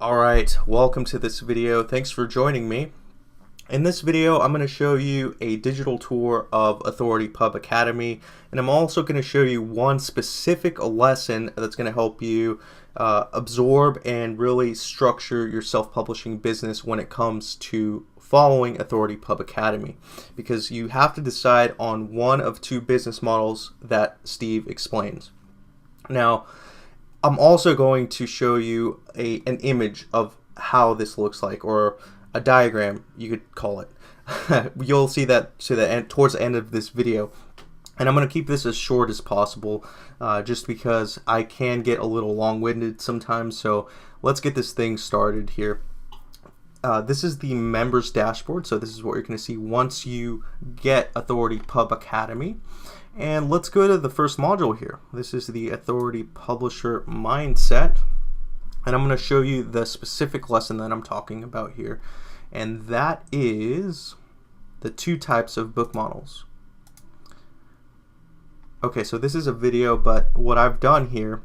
Alright, welcome to this video. Thanks for joining me. In this video, I'm going to show you a digital tour of Authority Pub Academy, and I'm also going to show you one specific lesson that's going to help you absorb and really structure your self-publishing business when it comes to following Authority Pub Academy, because you have to decide on one of two business models that Steve explains. Now, I'm also going to show you an image of how this looks like, or a diagram, you could call it. You'll see that towards the end of this video. And I'm going to keep this as short as possible, just because I can get a little long-winded sometimes. So let's get this thing started here. This is the members dashboard. So this is what you're going to see once you get Authority Pub Academy. And let's go to the first module here. This is the Authority Publisher Mindset. And I'm going to show you the specific lesson that I'm talking about here. And that is the two types of book models. Okay, so this is a video, but what I've done here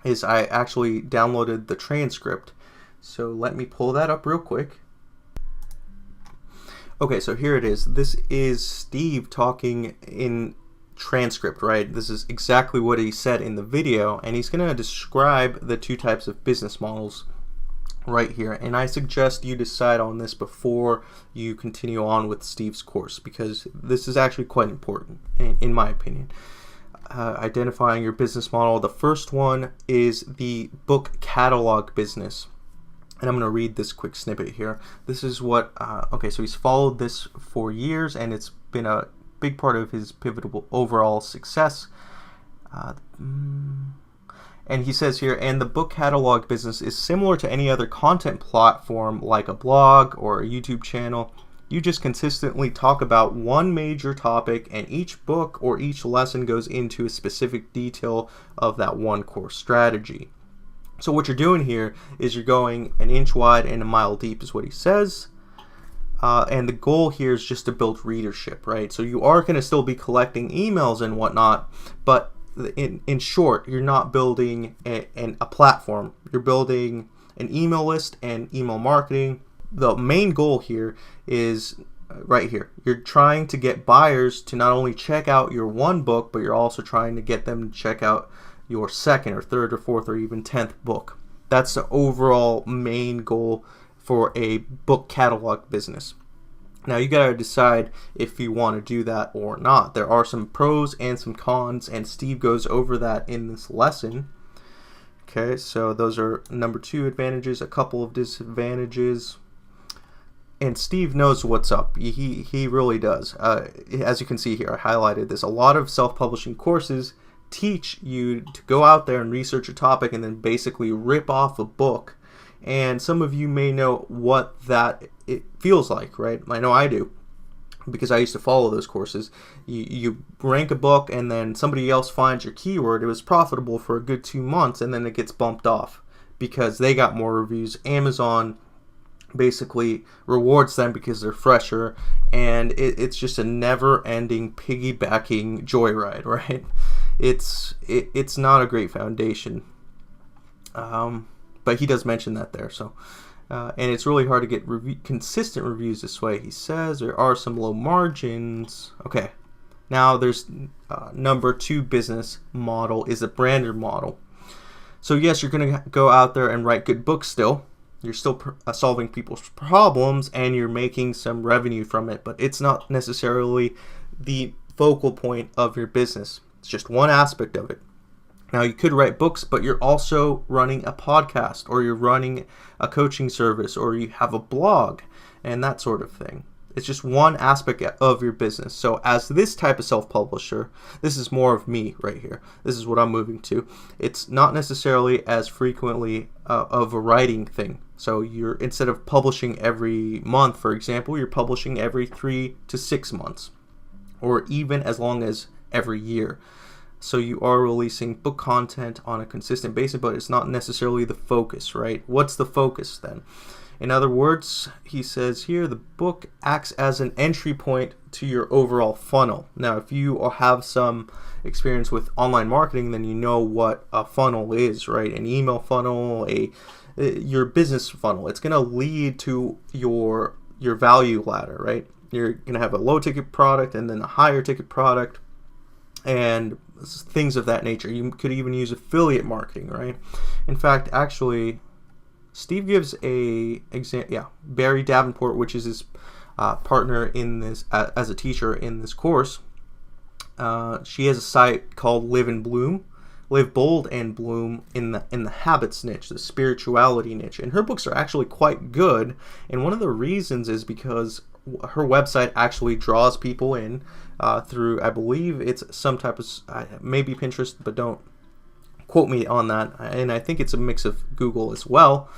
is I actually downloaded the transcript. So let me pull that up real quick. Okay, so here it is. This is Steve talking in transcript, right? This is exactly what he said in the video, and he's going to describe the two types of business models right here. And I suggest you decide on this before you continue on with Steve's course, because this is actually quite important in my opinion. Identifying your business model. The first one is the book catalog business. And I'm going to read this quick snippet here. This is what, okay, so he's followed this for years, and it's been a big part of his pivotal overall success. And he says here, and the book catalog business is similar to any other content platform like a blog or a YouTube channel. You just consistently talk about one major topic, and each book or each lesson goes into a specific detail of that one core strategy. So what you're doing here is you're going an inch wide and a mile deep is what he says. And the goal here is just to build readership, right? So you are going to still be collecting emails and whatnot, but in short, you're not building a platform. You're building an email list and email marketing. The main goal here is right here. You're trying to get buyers to not only check out your one book, but you're also trying to get them to check out your second or third or fourth or even 10th book. That's the overall main goal for a book catalog business. Now you gotta decide if you want to do that or not. There are some pros and some cons, and Steve goes over that in this lesson. Okay, so those are number 2 advantages, a couple of disadvantages. And Steve knows what's up. He really does. As you can see here, I highlighted this. A lot of self-publishing courses teach you to go out there and research a topic and then basically rip off a book. And some of you may know what it feels like, right? I know I do, because I used to follow those courses. You rank a book, and then somebody else finds your keyword. It was profitable for a good 2 months, and then it gets bumped off because they got more reviews. Amazon basically rewards them because they're fresher, and it's just a never-ending piggybacking joyride, right? It's not a great foundation. But he does mention that there. So, and it's really hard to get consistent reviews this way. He says there are some low margins. Okay, now there's number 2 business model is a branded model. So yes, you're going to go out there and write good books still. You're still solving people's problems, and you're making some revenue from it, but it's not necessarily the focal point of your business. It's just one aspect of it. Now, you could write books, but you're also running a podcast, or you're running a coaching service, or you have a blog, and that sort of thing. It's just one aspect of your business. So as this type of self-publisher, this is more of me right here. This is what I'm moving to. It's not necessarily as frequently of a writing thing. So you're, instead of publishing every month, for example, you're publishing every 3 to 6 months, or even as long as every year. So you are releasing book content on a consistent basis, but it's not necessarily the focus, right? What's the focus then? In other words, he says here, the book acts as an entry point to your overall funnel. Now, if you have some experience with online marketing, then you know what a funnel is, right? An email funnel, your business funnel. It's going to lead to your value ladder, right? You're going to have a low ticket product and then a higher ticket product and things of that nature. You could even use affiliate marketing, right? In fact, actually, Steve gives a example. Yeah, Barry Davenport, which is his partner in this as a teacher in this course. She has a site called Live Bold and Bloom in the habits niche, the spirituality niche, and her books are actually quite good. And one of the reasons is because her website actually draws people in through, I believe it's some type of maybe Pinterest, but don't quote me on that. And I think it's a mix of Google as well,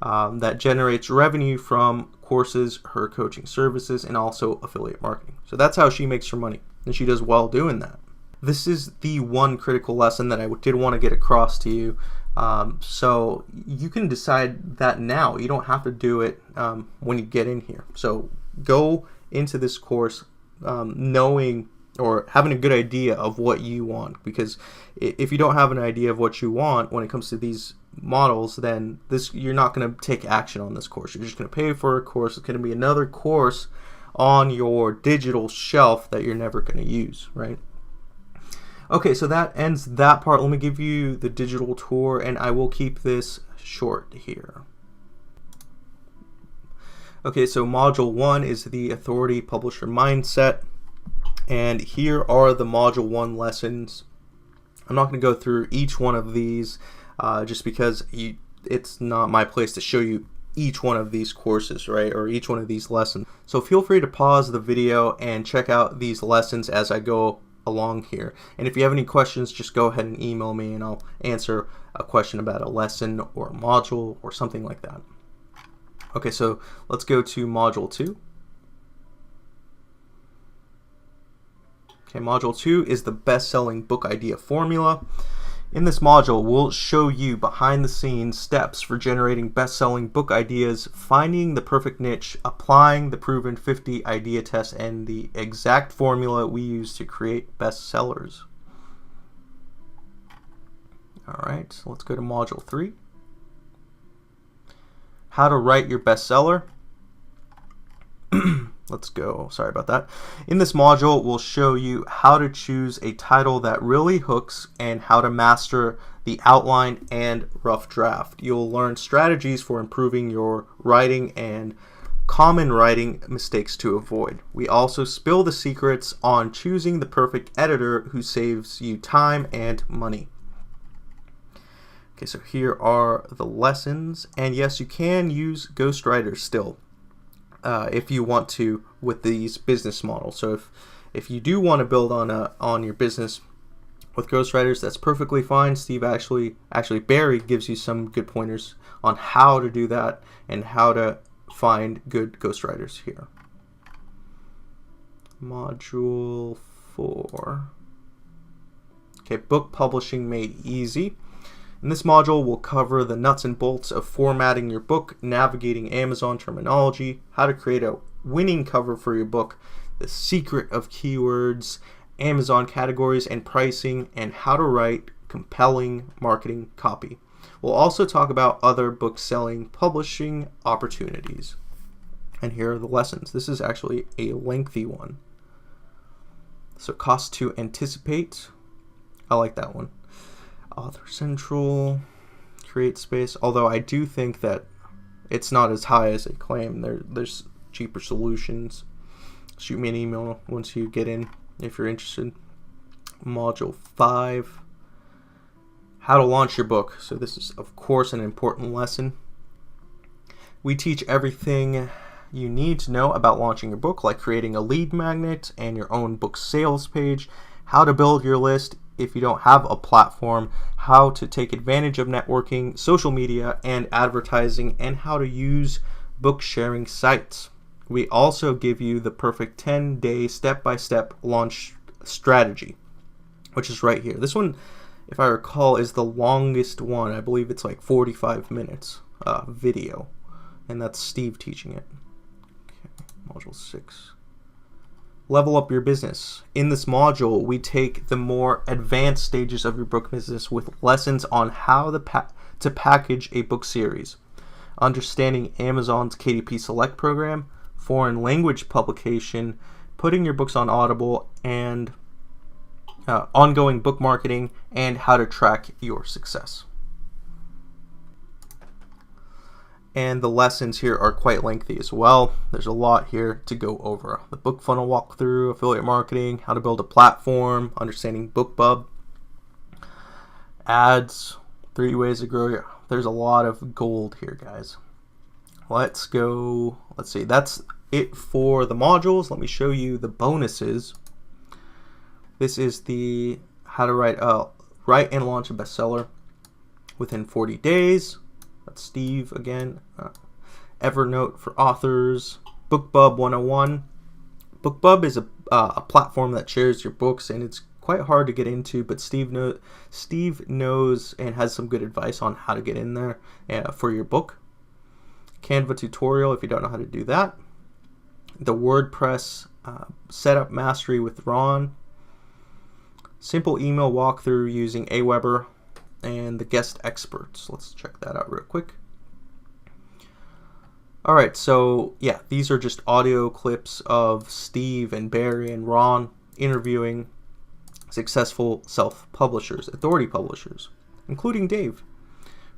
that generates revenue from courses, her coaching services, and also affiliate marketing. So that's how she makes her money, and she does well doing that. This is the one critical lesson that I did want to get across to you. So you can decide that now. You don't have to do it when you get in here. So go into this course knowing or having a good idea of what you want, because if you don't have an idea of what you want when it comes to these models, then you're not going to take action on this course. You're just going to pay for a course. It's going to be another course on your digital shelf that you're never going to use, right? Okay, so that ends that part. Let me give you the digital tour, and I will keep this short here. Okay, so module 1 is the authority publisher mindset, and here are the module 1 lessons. I'm not going to go through each one of these just because it's not my place to show you each one of these courses, right, or each one of these lessons. So feel free to pause the video and check out these lessons as I go along here. And if you have any questions, just go ahead and email me and I'll answer a question about a lesson or a module or something like that. Okay, so let's go to module 2. Okay, module 2 is the best-selling book idea formula. In this module, we'll show you behind-the-scenes steps for generating best-selling book ideas, finding the perfect niche, applying the proven 50 idea test, and the exact formula we use to create bestsellers. All right, so let's go to module 3. How to write your bestseller. Let's go. Sorry about that. In this module, we'll show you how to choose a title that really hooks and how to master the outline and rough draft. You'll learn strategies for improving your writing and common writing mistakes to avoid. We also spill the secrets on choosing the perfect editor who saves you time and money. Okay, so here are the lessons, and yes, you can use ghostwriters still if you want to with these business models. So if you do want to build on your business with ghostwriters, that's perfectly fine. Steve actually Barry gives you some good pointers on how to do that and how to find good ghostwriters here. Module 4. Okay, book publishing made easy. In this module, we'll cover the nuts and bolts of formatting your book, navigating Amazon terminology, how to create a winning cover for your book, the secret of keywords, Amazon categories and pricing, and how to write compelling marketing copy. We'll also talk about other book selling publishing opportunities. And here are the lessons. This is actually a lengthy one. So cost to anticipate. I like that one. Author Central, create space, although I do think that it's not as high as they claim. There's cheaper solutions. Shoot me an email once you get in if you're interested. Module 5, how to launch your book. So this is, of course, an important lesson. We teach everything you need to know about launching your book, like creating a lead magnet and your own book sales page, how to build your list if you don't have a platform, how to take advantage of networking, social media, and advertising, and how to use book sharing sites. We also give you the perfect 10-day step-by-step launch strategy, which is right here. This one, if I recall, is the longest one. I believe it's like 45 minutes video, and that's Steve teaching it. Okay, module 6. Level up your business. In this module, we take the more advanced stages of your book business with lessons on how to package a book series. understanding Amazon's KDP Select program, foreign language publication, putting your books on Audible, and ongoing book marketing, and how to track your success. And the lessons here are quite lengthy as well. There's a lot here to go over. The book funnel walkthrough, affiliate marketing, how to build a platform, understanding BookBub, ads, 3 ways to grow. There's a lot of gold here, guys. Let's see, that's it for the modules. Let me show you the bonuses. This is the how to write and launch a bestseller within 40 days. That's Steve again. Evernote for authors. BookBub 101. BookBub is a platform that shares your books, and it's quite hard to get into, but Steve knows and has some good advice on how to get in there for your book. Canva tutorial if you don't know how to do that. The WordPress setup mastery with Ron. Simple email walkthrough using Aweber, and the guest experts. Let's check that out real quick. Alright, so yeah, these are just audio clips of Steve and Barry and Ron interviewing successful self-publishers, authority publishers, including Dave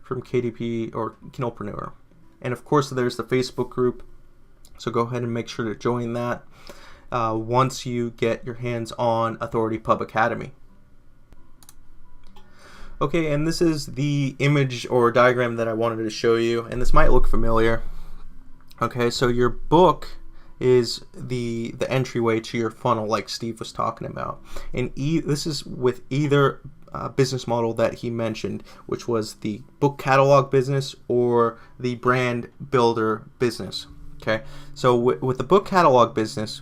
from KDP or Kindlepreneur. And of course, there's the Facebook group, so go ahead and make sure to join that once you get your hands on Authority Pub Academy. Okay, and this is the image or diagram that I wanted to show you, and this might look familiar. Okay, so your book is the entryway to your funnel, like Steve was talking about. And this is with either business model that he mentioned, which was the book catalog business or the brand builder business. Okay, so with the book catalog business,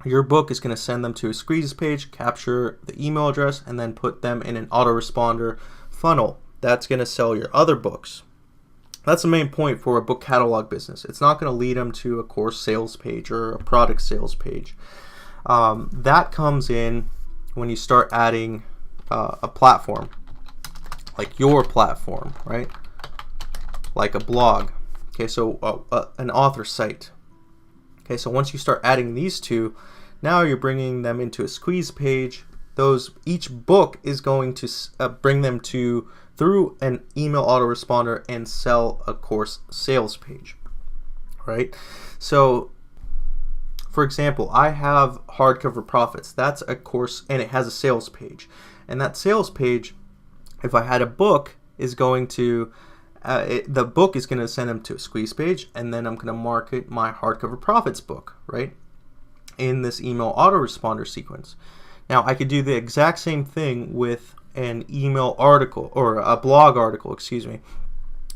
your book is going to send them to a squeeze page, capture the email address, and then put them in an autoresponder funnel. That's going to sell your other books. That's the main point for a book catalog business. It's not going to lead them to a course sales page or a product sales page. That comes in when you start adding a platform, like your platform, right? Like a blog. Okay, so an author site. Okay, so once you start adding these two, now you're bringing them into a squeeze page. Each book is going to bring them through an email autoresponder and sell a course sales page, right? So, for example, I have Hardcover Profits. That's a course, and it has a sales page. And that sales page, if I had a book, is going to the book is going to send them to a squeeze page, and then I'm going to market my Hardcover Profits book, right, in this email autoresponder sequence. Now, I could do the exact same thing with an email article or a blog article,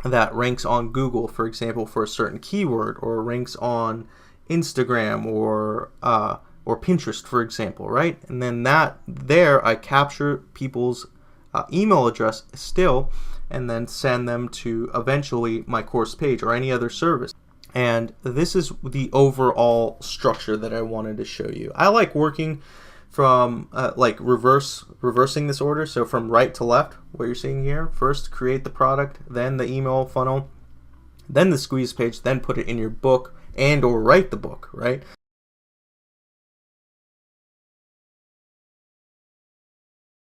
that ranks on Google, for example, for a certain keyword, or ranks on Instagram or Pinterest, for example, right? And then there I capture people's email address still, and then send them to eventually my course page or any other service. And this is the overall structure that I wanted to show you. I like working from reversing this order, so from right to left, what you're seeing here. First create the product, then the email funnel, then the squeeze page, then put it in your book and or write the book, right?